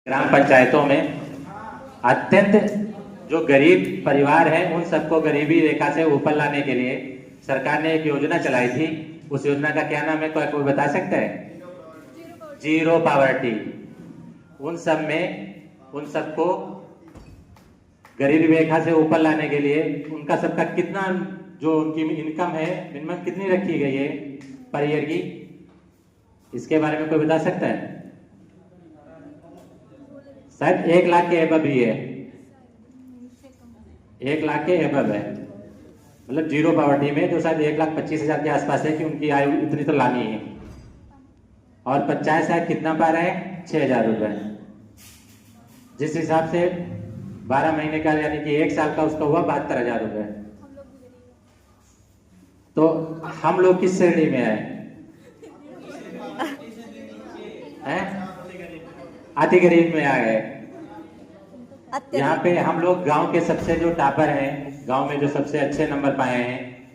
ग्राम पंचायतों में अत्यंत जो गरीब परिवार हैं उन सबको गरीबी रेखा से ऊपर लाने के लिए सरकार ने एक योजना चलाई थी। उस योजना का क्या नाम है, कोई बता सकता है? Zero poverty. उन सबको गरीबी रेखा से ऊपर लाने के लिए उनका सबका कितना जो उनकी इनकम है मिनिमम कितनी रखी गई है पर ईयर की, इसके बारे में कोई बता सकता है? शायद 1 लाख के एबव ही है, 1 लाख के एबव है, मतलब जीरो पावर्टी में तो शायद 1,25,000 के आसपास है कि उनकी आयु इतनी तो लानी है। और पंचायत शायद कितना पा रहे हैं? 6,000 रुपए। जिस हिसाब से 12 महीने का यानी कि 1 साल का उसका हुआ 72,000 रुपए। तो हम लोग किस श्रेणी में आए हैं? अति गरीब में आ गए। यहाँ पे हम लोग गांव के सबसे जो टॉपर हैं, गांव में जो सबसे अच्छे नंबर पाए हैं,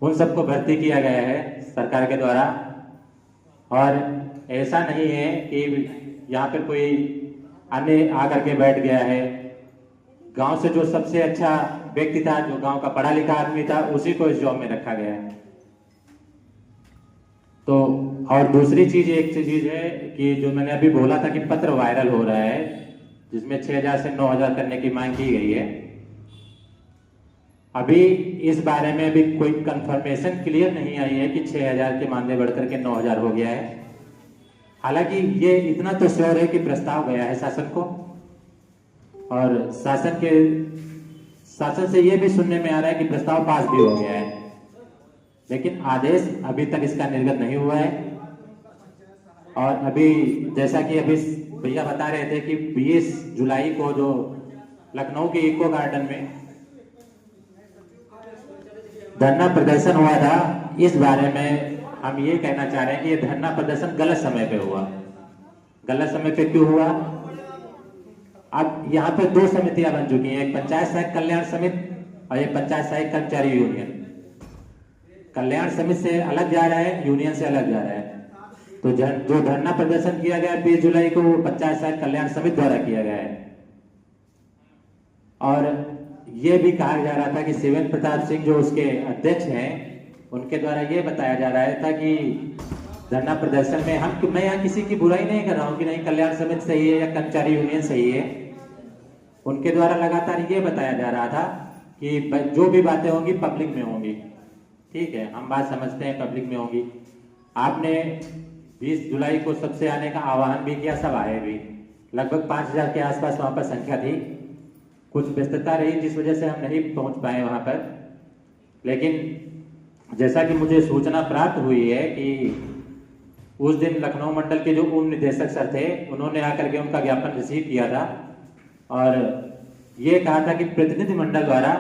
उन सबको भर्ती किया गया है सरकार के द्वारा। और ऐसा नहीं है कि यहाँ पे कोई अन्य आकर के बैठ गया है। गांव से जो सबसे अच्छा व्यक्ति था, जो गांव का पढ़ा लिखा आदमी था, उसी को इस जॉब में रखा गया है। तो और दूसरी चीज एक चीज है कि जो मैंने अभी बोला था कि पत्र वायरल हो रहा है जिसमें 6,000 से 9,000 करने की मांग की गई है। अभी इस बारे में अभी कोई कंफर्मेशन क्लियर नहीं आई है कि 6,000 के मानदेय बढ़कर के 9,000 हो गया है। हालांकि ये इतना तो श्योर है कि प्रस्ताव गया है शासन को, और शासन से ये भी सुनने में आ रहा है कि प्रस्ताव पास भी हो गया है, लेकिन आदेश अभी तक इसका निर्गत नहीं हुआ है। और अभी जैसा कि अभी भैया बता रहे थे कि 20 जुलाई को जो लखनऊ के इको गार्डन में धरना प्रदर्शन हुआ था, इस बारे में हम ये कहना चाह रहे हैं कि ये धरना प्रदर्शन गलत समय पे हुआ। गलत समय पे क्यों हुआ? अब यहाँ पे 2 समितियां बन चुकी हैं, एक पंचायत सहायक कल्याण समिति और एक पंचायत सहायक कर्मचारी यूनियन। कल्याण समिति से अलग जा रहा है, यूनियन से अलग जा रहा है। तो जो धरना प्रदर्शन किया गया 20 जुलाई को, वो पंचायत सहायक कल्याण समिति द्वारा किया गया है। और ये भी कहा जा रहा था कि शिवेंद्र प्रताप सिंह जो उसके अध्यक्ष हैं, उनके द्वारा ये बताया जा रहा था कि धरना प्रदर्शन में मैं यहाँ किसी की बुराई नहीं कर रहा हूँ कि नहीं कल्याण समिति सही है या कर्मचारी यूनियन सही है। उनके द्वारा लगातार ये बताया जा रहा था कि जो भी बातें होंगी पब्लिक में होंगी। ठीक है, हम बात समझते हैं, पब्लिक में होंगी। आपने 20 जुलाई को सबसे आने का आह्वान भी किया, सब आए भी। लगभग 5,000 के आसपास वहां पर संख्या थी। कुछ व्यस्तता रही जिस वजह से हम नहीं पहुंच पाए वहां पर, लेकिन जैसा कि मुझे सूचना प्राप्त हुई है कि उस दिन लखनऊ मंडल के जो उप निदेशक सर थे, उन्होंने आकर के उनका ज्ञापन रिसीव किया था और ये कहा था कि प्रतिनिधि मंडल द्वारा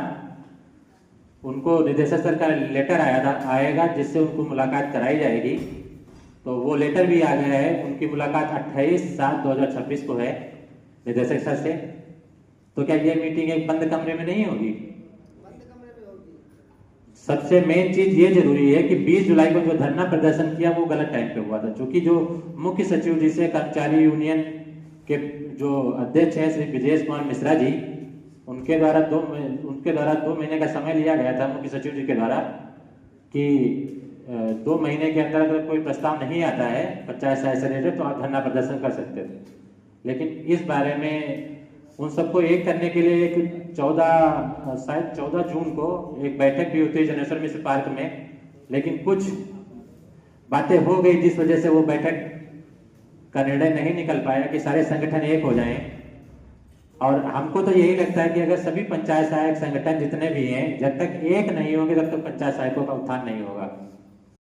उनको निदेशक सर का लेटर आएगा जिससे उनको मुलाकात कराई जाएगी। तो वो लेटर भी आ गया है। उनकी मुलाकात 28/7/2026 को है निदेशक सर से। तो क्या ये मीटिंग एक बंद कमरे में नहीं होगी? सबसे मेन चीज ये जरूरी है कि 20 जुलाई को जो धरना प्रदर्शन किया वो गलत टाइम पे हुआ था, क्योंकि जो मुख्य सचिव जी से कर्मचारी यूनियन के जो अध्यक्ष हैं श्री ब्रिजेश कुमार मिश्रा जी, उनके द्वारा 2 महीने का समय लिया गया था मुख्य सचिव जी के द्वारा कि 2 महीने के अंदर अगर कोई प्रस्ताव नहीं आता है पंचायत सहायक से रिलेटेड तो आप धरना प्रदर्शन कर सकते थे। लेकिन इस बारे में उन सबको एक करने के लिए एक 14 जून को एक बैठक भी होती है जनेश्वर मिश्र पार्क में, लेकिन कुछ बातें हो गई जिस वजह से वो बैठक का निर्णय नहीं निकल पाया कि सारे संगठन एक हो जाएं। और हमको तो यही लगता है कि अगर सभी पंचायत सहायक संगठन जितने भी हैं जब तक एक नहीं होंगे तब तक पंचायत सहायकों का उत्थान नहीं होगा।